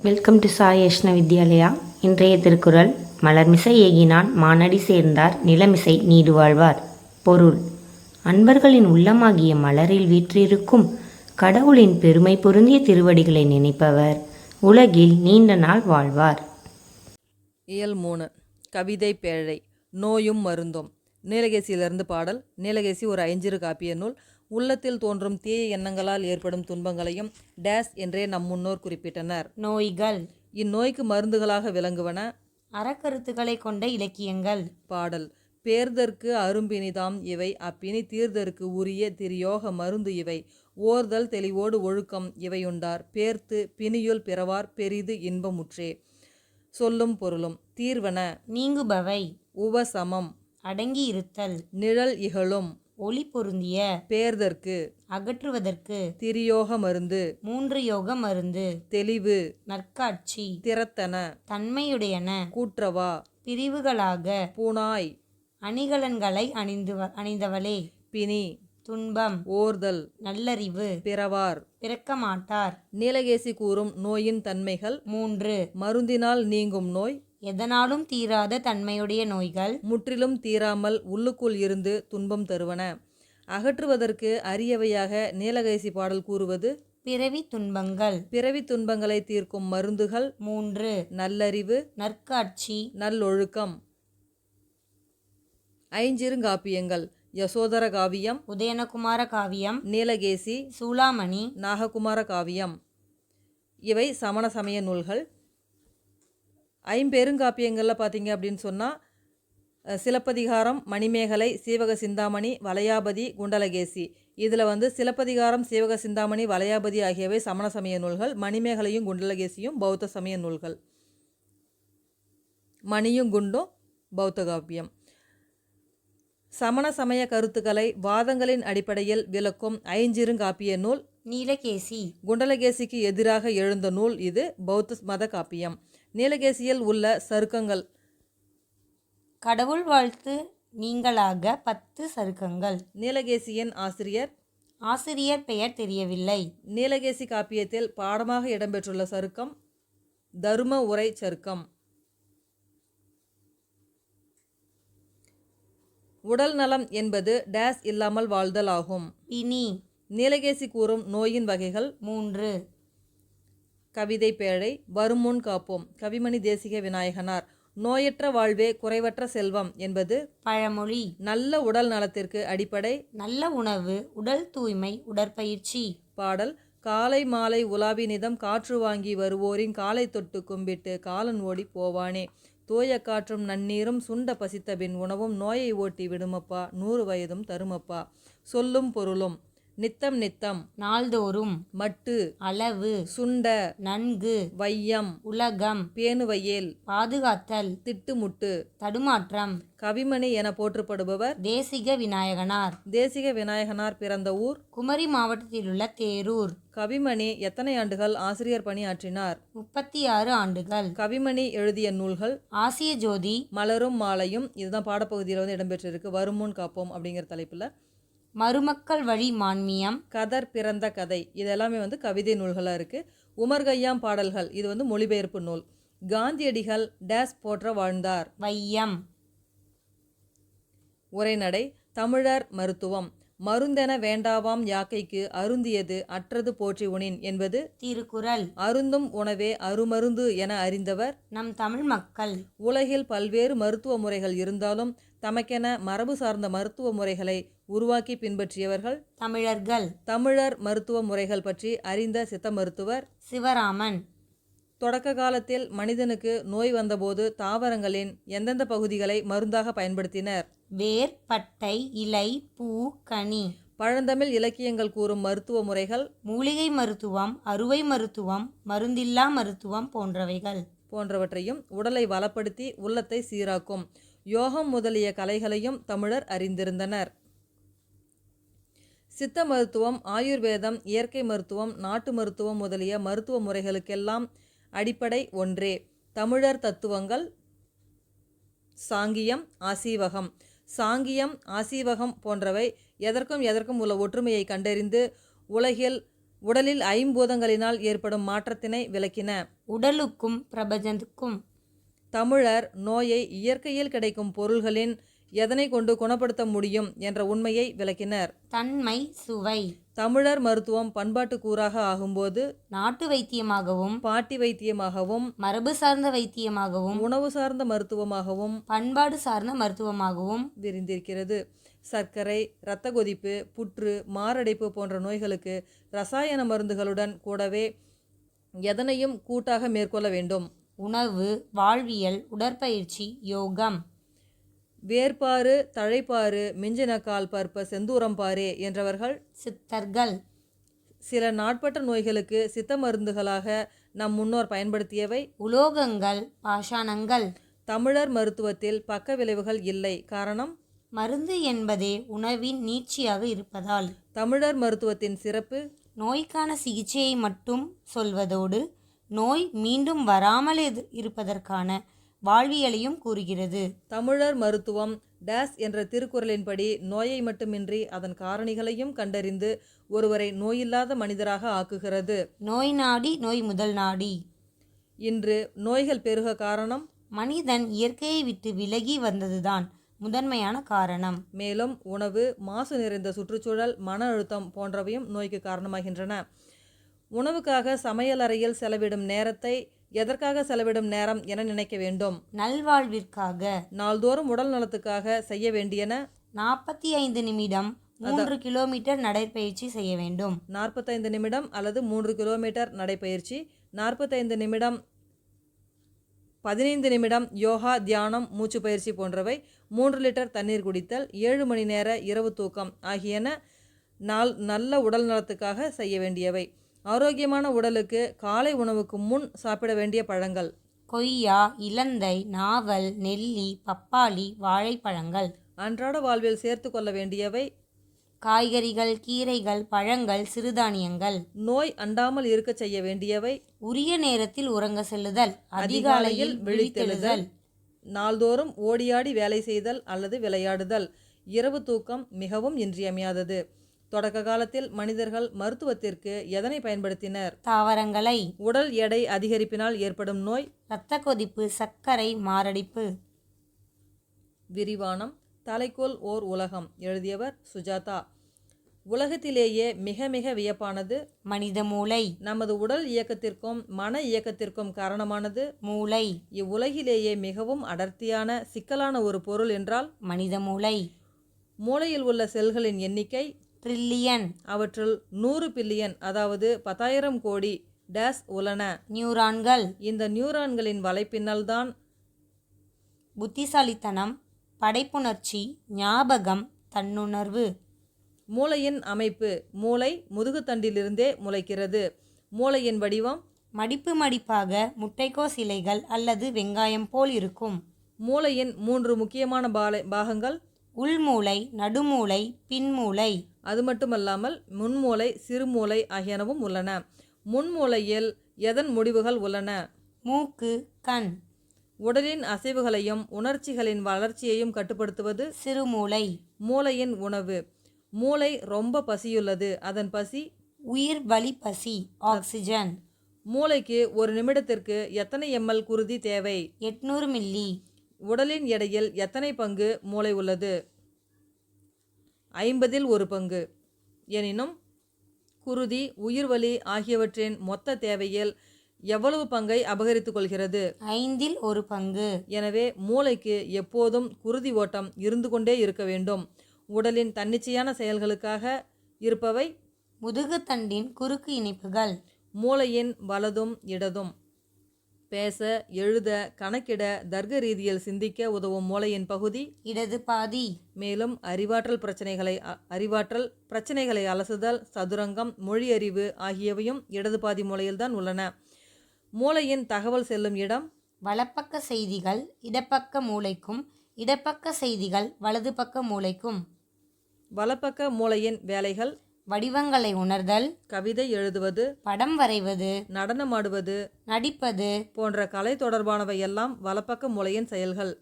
Welcome to Sai Yashna Vidyalaya. இன்றைய திருக்குறள்: மலர்மிசை ஏகினான் மானடி சேர்ந்தார் நிலமிசை நீடு வாழ்வார். பொருள்: அன்பர்களின் உள்ளமாகிய மலரில் வீற்றிருக்கும் கடவுளின் பெருமை பொருந்திய திருவடிகளை நினைப்பவர் உலகில் நீண்ட நாள் வாழ்வார். இயல் 3. கவிதை பேழை. நோயும் மருந்தும். நீலகேசியிலிருந்து பாடல். நீலகேசி ஒரு ஐஞ்சிறு காப்பிய நூல். உள்ளத்தில் தோன்றும் தீய எண்ணங்களால் ஏற்படும் துன்பங்களையும் டேஸ் என்றே நம் முன்னோர் குறிப்பிட்டனர். நோய்கள் இந்நோய்க்கு மருந்துகளாக விளங்குவன அறக்கருத்துக்களை கொண்ட இலக்கியங்கள். பாடல்: பேர்தற்கு அரும்பினிதாம் இவை, அப்பினி தீர்தற்கு உரிய திரியோக மருந்து இவை, ஓர்தல் தெளிவோடு ஒழுக்கம் இவையுண்டார், பேர்த்து பிணியுள் பிறவார் பெரிது இன்பமுற்றே. சொல்லும் பொருளும்: தீர்வன நீங்குபவை, உபசமம் அடங்கி இருத்தல், நிழல் இகழும், ஒளி பொருந்திய, பேர்தற்கு அகற்றுவதற்கு, திரியோக மருந்து, 3 யோக மருந்து, தெளிவு, நற்காட்சி, திறத்தன, தன்மையுடையன, கூற்றவா, பிரிவுகளாக, பூனாய், அணிகலன்களை அணிந்தவளே, பிணி, துன்பம், ஓர்தல், நல்லறிவு, பிறவார். பிறக்க மாட்டார். நீலகேசி கூறும் நோயின் தன்மைகள்: 3. மருந்தினால் நீங்கும் நோய், எதனாலும் தீராத தன்மையுடைய நோய்கள், முற்றிலும் தீராமல் உள்ளுக்குள் இருந்து துன்பம் தருவன. அகற்றுவதற்கு அரியவையாக நீலகேசி பாடல் கூறுவது: பிறவி துன்பங்கள். பிறவி துன்பங்களை தீர்க்கும் மருந்துகள்: 3. நல்லறிவு, நற்காட்சி, நல்லொழுக்கம். ஐஞ்சிறுகாப்பியங்கள்: யசோதர காவியம், உதயனகுமார காவியம், நீலகேசி, சூளாமணி, நாககுமார காவியம். இவை சமண சமய நூல்கள். ஐம்பெருங்காப்பியங்களில் பார்த்தீங்க அப்படின்னு சொன்னால் சிலப்பதிகாரம், மணிமேகலை, சீவக சிந்தாமணி, வளையாபதி, குண்டலகேசி. இதில் சிலப்பதிகாரம், சீவக சிந்தாமணி, வளையாபதி ஆகியவை சமண சமய நூல்கள். மணிமேகலையும் குண்டலகேசியும் பௌத்த சமய நூல்கள். மணியும் குண்டும் பௌத்த காப்பியம். சமண சமய கருத்துக்களை வாதங்களின் அடிப்படையில் விளக்கும் ஐஞ்சிறுகாப்பிய நூல் நீலகேசி. குண்டலகேசிக்கு எதிராக எழுந்த நூல் இது பௌத்த மத காப்பியம். நீலகேசியில் உள்ள சருக்கங்கள்: கடவுள் வாழ்த்து நீங்களாக 10 சருக்கங்கள். நீலகேசியின் ஆசிரியர் பெயர் தெரியவில்லை. நீலகேசி காப்பியத்தில் பாடமாக இடம்பெற்றுள்ள சருக்கம் தரும உரை சருக்கம். உடல் நலம் என்பது டேஸ் இல்லாமல் வாழ்தல் ஆகும். பிணி. நீலகேசி கூறும் நோயின் வகைகள்: 3. கவிதை பேழை. வருமுன் காப்போம். கவிமணி தேசிக விநாயகனார். நோயற்ற வாழ்வே குறைவற்ற செல்வம் என்பது பழமொழி. நல்ல உடல் நலத்திற்கு அடிப்படை நல்ல உணவு, உடல் தூய்மை, உடற்பயிற்சி. பாடல்: காலை மாலை உலாவி நிதம் காற்று வாங்கி வருவோரின் காலை தொட்டு கும்பிட்டு காலன் ஓடி போவானே, தூய காற்றும் நன்னீரும் சுண்ட பசித்தபின் உணவும் நோயை ஓட்டி விடுமப்பா, 100 வயதும் தருமப்பா. சொல்லும் பொருளும்: நித்தம் நித்தம், நாள்தோறும், மட்டு, அளவு, சுண்ட, நன்கு, வையம், உலகம், பேணுவையேல், பாதுகாத்தல், திட்டுமுட்டு. தடுமாற்றம். கவிமணி என போற்றப்படுபவர் தேசிக விநாயகனார். தேசிக விநாயகனார் பிறந்த ஊர் குமரி மாவட்டத்திலுள்ள தேரூர். கவிமணி எத்தனை ஆண்டுகள் ஆசிரியர் பணியாற்றினார்? 36 ஆண்டுகள். கவிமணி எழுதிய நூல்கள்: ஆசிய ஜோதி, மலரும் மாலையும். இதுதான் பாடப்பகுதியில் இடம்பெற்றிருக்கு. வருமுன் காப்போம் அப்படிங்கிற தலைப்பில். மருமக்கள் வழி மான்மியம், கதர் பிறந்த கதை. இதெல்லாமே கவிதை நூல்களாக இருக்குது. உமர் கய்யாம் பாடல்கள். இது மொழிபெயர்ப்பு நூல். காந்தியடிகள் டேஸ் போற்ற வாழ்ந்தார். வையம். உரைநடை. தமிழர் மருத்துவம். மருந்தென வேண்டாவாம் யாக்கைக்கு அருந்தியது அற்றது போற்றி உணின் என்பது திருக்குறள். அருந்தும் உணவே அருமருந்து என அறிந்தவர் நம் தமிழ் மக்கள். உலகில் பல்வேறு மருத்துவ முறைகள் இருந்தாலும் தமக்கென மரபு சார்ந்த மருத்துவ முறைகளை உருவாக்கி பின்பற்றியவர்கள் தமிழர்கள். தமிழர் மருத்துவ முறைகள் பற்றி அறிந்த சித்த மருத்துவர் சிவராமன். தொடக்க காலத்தில் மனிதனுக்கு நோய் வந்தபோது தாவரங்களின் எந்தெந்த பகுதிகளை மருந்தாக பயன்படுத்தினர்? வேர், பட்டை, இலை, பூ, கனி. பழந்தமிழ் இலக்கியங்கள் கூறும் மருத்துவ முறைகள் மூலிகை மருத்துவம், அறுவை மருத்துவம், மருந்தில்லா மருத்துவம் போன்றவற்றையும் உடலை வளப்படுத்தி உள்ளத்தை சீராக்கும் யோகம் முதலிய கலைகளையும் தமிழர் அறிந்திருந்தனர். சித்த மருத்துவம், ஆயுர்வேதம், இயற்கை மருத்துவம், நாட்டு மருத்துவம் முதலிய மருத்துவ முறைகளுக்கெல்லாம் அடிப்படை ஒன்றே. தமிழர் தத்துவங்கள் சாங்கியம், ஆசீவகம். சாங்கியம், ஆசீவகம் போன்றவை எதற்கும் உள்ள ஒற்றுமையை கண்டறிந்து உலகில் உடலில் ஐம்பூதங்களினால் ஏற்படும் மாற்றத்தினை விளக்கின. உடலுக்கும் பிரபஞ்சத்துக்கும். தமிழர் நோயை இயற்கையில் கிடைக்கும் பொருள்களின் எதனை கொண்டு குணப்படுத்த முடியும் என்ற உண்மையை விளக்கினர். தன்மை, சுவை. தமிழர் மருத்துவம் பண்பாட்டு கூறாக ஆகும்போது நாட்டு வைத்தியமாகவும், பாட்டி வைத்தியமாகவும், மரபு சார்ந்த வைத்தியமாகவும், உணவு சார்ந்த மருத்துவமாகவும், பண்பாடு சார்ந்த மருத்துவமாகவும் விரிந்திருக்கிறது. சர்க்கரை, இரத்த கொதிப்பு, புற்று, மாரடைப்பு போன்ற நோய்களுக்கு ரசாயன மருந்துகளுடன் கூடவே எதனையும் கூட்டாக மேற்கொள்ள வேண்டும். உணவு, வாழ்வியல், உடற்பயிற்சி, யோகம். வேர்பாறு, தழைப்பாறு, மிஞ்சினக்கால் பற்ப செந்தூரம்பாரே என்றவர்கள் சித்தர்கள். சில நாட்பட்ட நோய்களுக்கு சித்த மருந்துகளாக நம் முன்னோர் பயன்படுத்தியவை உலோகங்கள், பாஷாணங்கள். தமிழர் மருத்துவத்தில் பக்க விளைவுகள் இல்லை. காரணம், மருந்து என்பதே உணவின் நீட்சியாக இருப்பதால். தமிழர் மருத்துவத்தின் சிறப்பு, நோய்க்கான சிகிச்சையை மட்டும் சொல்வதோடு நோய் மீண்டும் வராமல் இருப்பதற்கான வாழ்வியலையும் கூறுகிறது. தமிழர் மருத்துவம் டேஸ் என்ற திருக்குறளின்படி நோயை மட்டுமின்றி அதன் காரணிகளையும் கண்டறிந்து ஒருவரை நோயில்லாத மனிதராக ஆக்குகிறது. நோய் நாடி நோய் முதல் நாடி. இன்று நோய்கள் பெருக காரணம் மனிதன் இயற்கையை விட்டு விலகி வந்ததுதான் முதன்மையான காரணம். மேலும் உணவு, மாசு நிறைந்த சுற்றுச்சூழல், மன அழுத்தம் போன்றவையும் நோய்க்கு காரணமாகின்றன. உணவுக்காக சமையலறையில் செலவிடும் நேரத்தை எதற்காக செலவிடும் நேரம் என நினைக்க வேண்டும். நல்வாழ்விற்காக. நாள்தோறும் உடல் நலத்துக்காக செய்ய வேண்டியன 45 நிமிடம் 3 கிலோமீட்டர் நடைப்பயிற்சி செய்ய வேண்டும். 45 நிமிடம் அல்லது 3 கிலோமீட்டர் நடைப்பயிற்சி, 45 நிமிடம் 15 நிமிடம் யோகா, தியானம், மூச்சு பயிற்சி போன்றவை, 3 லிட்டர் தண்ணீர் குடித்தல், 7 மணி நேர இரவு தூக்கம் ஆகியன நல்ல உடல் நலத்துக்காக செய்ய வேண்டியவை. ஆரோக்கியமான உடலுக்கு காலை உணவுக்கு முன் சாப்பிட வேண்டிய பழங்கள் கொய்யா, இலந்தை, நாவல், நெல்லி, பப்பாளி, வாழைப்பழங்கள். அன்றாட வாழ்வில் சேர்த்து கொள்ள வேண்டியவை காய்கறிகள், கீரைகள், பழங்கள், சிறுதானியங்கள். நோய் அண்டாமல் இருக்க செய்ய வேண்டியவை உரிய நேரத்தில் உறங்க செல்லுதல், அதிகாலையில் விழித்தெழுதல், நாள்தோறும் ஓடியாடி வேலை செய்தல் அல்லது விளையாடுதல். இரவு தூக்கம் மிகவும் இன்றியமையாதது. தொடக்க காலத்தில் மனிதர்கள் மருத்துவத்திற்கு எதனை பயன்படுத்தினர்? தாவரங்களை. உடல் எடை அதிகரிப்பினால் ஏற்படும் நோய் இரத்த கொதிப்பு, சர்க்கரை, மாரடைப்பு. விரிவானம். தலைக்கோல் ஓர் உலகம். எழுதியவர் சுஜாதா. உலகத்திலேயே மிக மிக வியப்பானது மனித மூளை. நமது உடல் இயக்கத்திற்கும் மன இயக்கத்திற்கும் காரணமானது மூளை. இவ்வுலகிலேயே மிகவும் அடர்த்தியான சிக்கலான ஒரு பொருள் என்றால் மனித மூளை. மூளையில் உள்ள செல்களின் எண்ணிக்கை ட்ரில்லியன். அவற்றுள் 100 பில்லியன் அதாவது 10,000 கோடி டேஸ் உள்ளன. நியூரான்கள். இந்த நியூரான்களின் வலைப்பின்னல்தான் புத்திசாலித்தனம், படைப்புணர்ச்சி, ஞாபகம், தன்னுணர்வு. மூளையின் அமைப்பு. மூளை முதுகுத்தண்டிலிருந்தே முளைக்கிறது. மூளையின் வடிவம் மடிப்பு மடிப்பாக முட்டைக்கோஸ் இலைகள் அல்லது வெங்காயம் போல் இருக்கும். மூளையின் 3 முக்கியமான பாகங்கள் உள்மூளை, நடுமூளை, பின்மூளை. அது மட்டுமல்லாமல் முன்மூளை, சிறுமூளை ஆகியனவும் உள்ளன. முன்மூளையில் எதன் முடிவுகள் உள்ளன? மூக்கு, கண். உடலின் அசைவுகளையும் உணர்ச்சிகளின் வளர்ச்சியையும் கட்டுப்படுத்துவது சிறுமூளை. மூளையின் உணவு. மூளை ரொம்ப பசியுள்ளது. அதன் பசி உயிர் வலி பசி, ஆக்சிஜன். மூளைக்கு ஒரு நிமிடத்திற்கு எத்தனை ml குருதி தேவை? 800 மில்லி. உடலின் எடையில் எத்தனை பங்கு மூளை உள்ளது? 50இல் 1 பங்கு. எனினும் குருதி, உயிர்வலி ஆகியவற்றின் மொத்த தேவையில் எவ்வளவு பங்கை அபகரித்துக் கொள்கிறது? 5இல் 1 பங்கு. எனவே மூளைக்கு எப்போதும் குருதி ஓட்டம் இருந்து கொண்டே இருக்க வேண்டும். உடலின் தன்னிச்சையான செயல்களுக்காக இருப்பவை முதுகுத்தண்டின் குறுக்கு இணைப்புகள். மூளையின் வலதும் இடதும். பேச, எழுத, கணக்கிட, தர்க்க ரீதியில் சிந்திக்க உதவும் மூளையின் பகுதி இடது பாதி. மேலும் அறிவாற்றல் பிரச்சனைகளை அலசுதல், சதுரங்கம், மொழியறிவு ஆகியவையும் இடது பாதி மூளையில்தான் உள்ளன. மூளையின் தகவல் செல்லும் இடம் வலப்பக்க செய்திகள் இடப்பக்க மூளைக்கும், இடப்பக்க செய்திகள் வலது பக்க மூளைக்கும். வலப்பக்க மூளையின் வேலைகள் வடிவங்களை உணர்தல், கவிதை எழுதுவது, படம் வரைவது, நடனமாடுவது, நடிப்பது போன்ற கலை தொடர்பானவை எல்லாம் வலப்பக்க மூளையின் செயல்கள்.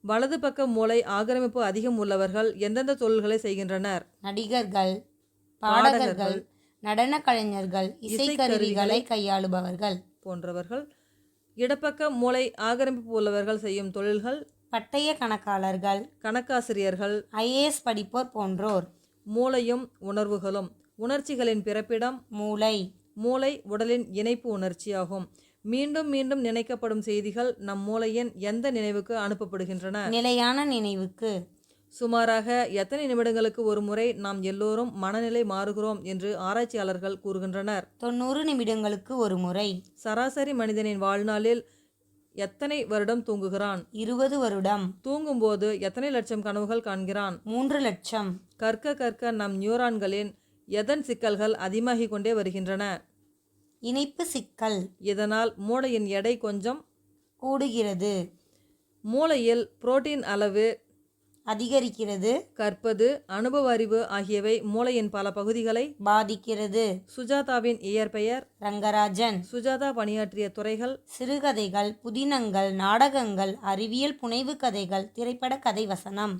வலது பக்க மூளை ஆக்கிரமிப்பு அதிகம் உள்ளவர்கள் எந்தெந்த தொழில்களை செய்கின்றனர்? நடிகர்கள், பாடகர்கள், நடன கலைஞர்கள், இசைக்கருவிகளை கையாளுபவர்கள் போன்றவர்கள். இடப்பக்க மூளை ஆக்கிரமிப்பு உள்ளவர்கள் செய்யும் தொழில்கள். பட்டய கணக்காளர்கள், கணக்காசிரியர்கள், IAS படிப்போர் போன்றோர். மூளையும் உணர்வுகளும். உணர்ச்சிகளின் பிறப்பிடம் மூளை. மூளை உடலின் இணைப்பு உணர்ச்சியாகும். மீண்டும் மீண்டும் நினைக்கப்படும் செய்திகள் நம் மூளையின் எந்த நினைவுக்கு அனுப்பப்படுகின்றன? நிலையான நினைவுக்கு. சுமாராக எத்தனை நிமிடங்களுக்கு ஒரு முறை நாம் எல்லோரும் மனநிலை மாறுகிறோம் என்று ஆராய்ச்சியாளர்கள் கூறுகின்றனர்? 90 நிமிடங்களுக்கு ஒரு முறை. சராசரி மனிதனின் வாழ்நாளில் எத்தனை வருடம் தூங்குகிறான்? 20 வருடம். தூங்கும்போது எத்தனை லட்சம் கனவுகள் காண்கிறான்? 3 லட்சம். கற்க கற்க நம் நியூரான்களின் எதன் சிக்கல்கள் அதிகமாகிக் கொண்டே வருகின்றன? இணைப்பு சிக்கல். இதனால் மூளையின் எடை கொஞ்சம் கூடுகிறது. மூளையில் புரோட்டீன் அளவு அதிகரிக்கிறது. கற்பது, அனுபவ அறிவு ஆகியவை மூளையின் பல பகுதிகளை பாதிக்கிறது. சுஜாதாவின் இயற்பெயர் ரங்கராஜன். சுஜாதா பணியாற்றிய துறைகள். சிறுகதைகள், புதினங்கள், நாடகங்கள், அறிவியல் புனைவு கதைகள், திரைப்பட கதை வசனம்.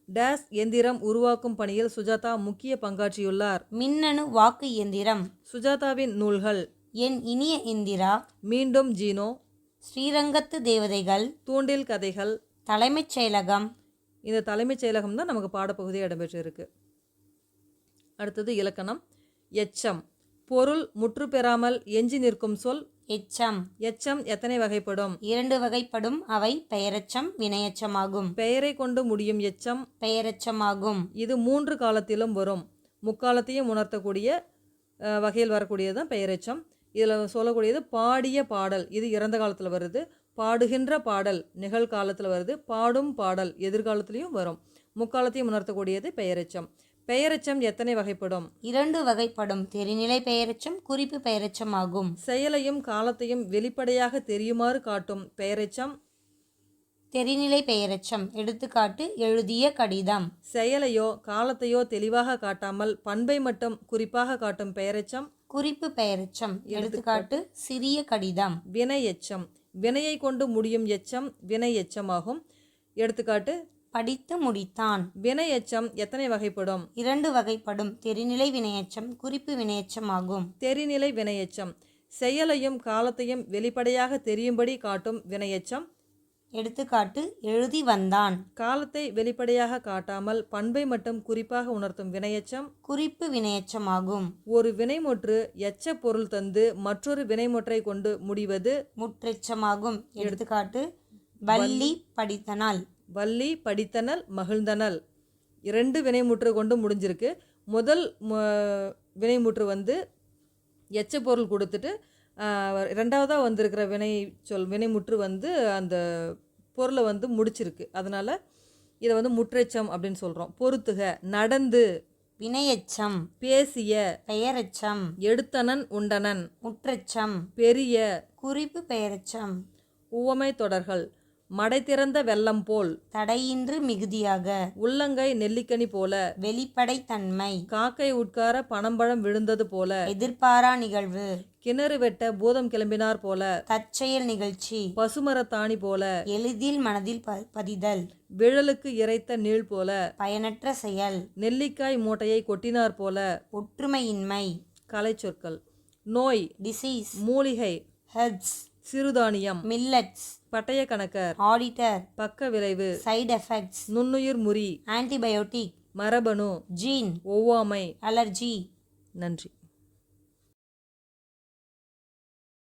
டேஸ் எந்திரம் உருவாக்கும் பணியில் சுஜாதா முக்கிய பங்காற்றியுள்ளார். மின்னணு வாக்கு இயந்திரம். சுஜாதாவின் நூல்கள். என் இனிய இந்திரா, மீண்டும் ஜீனோ, ஸ்ரீரங்கத்து தேவதைகள், தூண்டில் கதைகள், தலைமைச் செயலகம். இந்த தலைமைச் செயலகம் தான் நமக்கு பாடப்பகுதி இடம்பெற்று இருக்கு. அடுத்தது இலக்கணம். எச்சம். பொருள் முற்று பெறாமல் எஞ்சி நிற்கும் சொல் எச்சம். எச்சம் எத்தனை வகைப்படும்? 2 வகைப்படும். அவை பெயரெச்சம், வினையெச்சமாகும். பெயரை கொண்டு முடியும் எச்சம் பெயரெச்சமாகும். இது 3 காலத்திலும் வரும். முக்காலத்தையும் உணர்த்தக்கூடிய வகையில் வரக்கூடியது தான் பெயரெச்சம். இதில் சொல்லக்கூடியது பாடிய பாடல், இது இறந்த காலத்தில் வருது. பாடுகின்ற பாடல் நிகழ்காலத்தில் வருது. பாடும் பாடல் எதிர்காலத்திலையும் வரும். முக்காலத்தையும் உணர்த்தக்கூடியது பெயரெச்சம். பெயரெச்சம் எத்தனை வகைப்படும்? 2 வகைப்படும். தெரிநிலை பெயரெச்சம், குறிப்பு பெயரெச்சமாகும். செயலையும் காலத்தையும் வெளிப்படையாக தெரியுமாறு காட்டும் பெயரெச்சம் தெரிநிலை பெயரெச்சம். எடுத்துக்காட்டு, எழுதிய கடிதம். செயலையோ காலத்தையோ தெளிவாக காட்டாமல் பண்பை மட்டும் குறிப்பாக காட்டும் பெயரெச்சம் குறிப்பு பெயரெச்சம். எடுத்துக்காட்டு, சிறிய கடிதம். வினை எச்சம். வினையை கொண்டு முடியும் எச்சம் வினை எச்சமாகும். எடுத்துக்காட்டு, படித்து முடித்தான். வினை எச்சம் எத்தனை வகைப்படும்? 2 வகைப்படும். தெரிநிலை வினையெச்சம், குறிப்பு வினையெச்சமாகும். தெரிநிலை வினையெச்சம். செயலையும் காலத்தையும் வெளிப்படையாக தெரியும்படி காட்டும் வினையெச்சம். எடுத்துக்காட்டு, எழுதி வந்தான். காலத்தை வெளிப்படையாக காட்டாமல் பண்பை மட்டும் குறிப்பாக உணர்த்தும் வினையெச்சம் குறிப்பு வினையெச்சமாகும். ஒரு வினைமுற்று எச்ச பொருள் தந்து மற்றொரு வினைமுற்றை கொண்டு முடிவது முற்றெச்சமாகும். எடுத்துக்காட்டு, வள்ளி படித்தனள். வள்ளி படித்தனல், மகிழ்ந்தனல். 2 வினைமுற்று கொண்டு முடிஞ்சிருக்கு. முதல் வினைமுற்று வந்து எச்ச பொருள் கொடுத்துட்டு ரெண்டாவதாக வந்திருக்கிற வினைமுற்று வந்து அந்த பொருளை வந்து முடிச்சிருக்கு. அதனால் இதை வந்து முற்றெச்சம் அப்படின்னு சொல்கிறோம். பொறுத்துக, நடந்து வினையெச்சம். பேசிய பெயரெச்சம். எடுத்தனன் உண்டனன். முற்றெச்சம். பெரிய குறிப்பு பெயரெச்சம். உவமை தொடர்கள். மடை திறந்த வெள்ளம் போல். தடையின்றி மிகுதியாக. உள்ளங்கை நெல்லிக்கனி போல. வெளிப்படை தன்மை. காக்கை உட்கார பனம்பழம் விழுந்தது போல. எதிர்பாரா நிகழ்வு. கிணறு வெட்ட பூதம் கிளம்பினார் போல. தற்செயல் நிகழ்ச்சி. பசுமரத்தாணி போல. எளிதில் மனதில் பதிதல். விழலுக்கு இறைத்த நீள் போல. பயனற்ற செயல். நெல்லிக்காய் மூட்டையை கொட்டினார் போல. ஒற்றுமையின்மை. கலை சொற்கள். நோய், டிசீஸ். மூலிகை, ஹெர்ப்ஸ். சிறுதானியம், மில்லட்ஸ். பட்டய கணக்கர், ஆடிட்டர். பக்க விளைவு, சைடு எஃபெக்ட்ஸ். நுண்ணுயிர் முறி, ஆன்டிபயோட்டிக். மரபணு, ஜீன். ஒவ்வாமை. அலர்ஜி. நன்றி.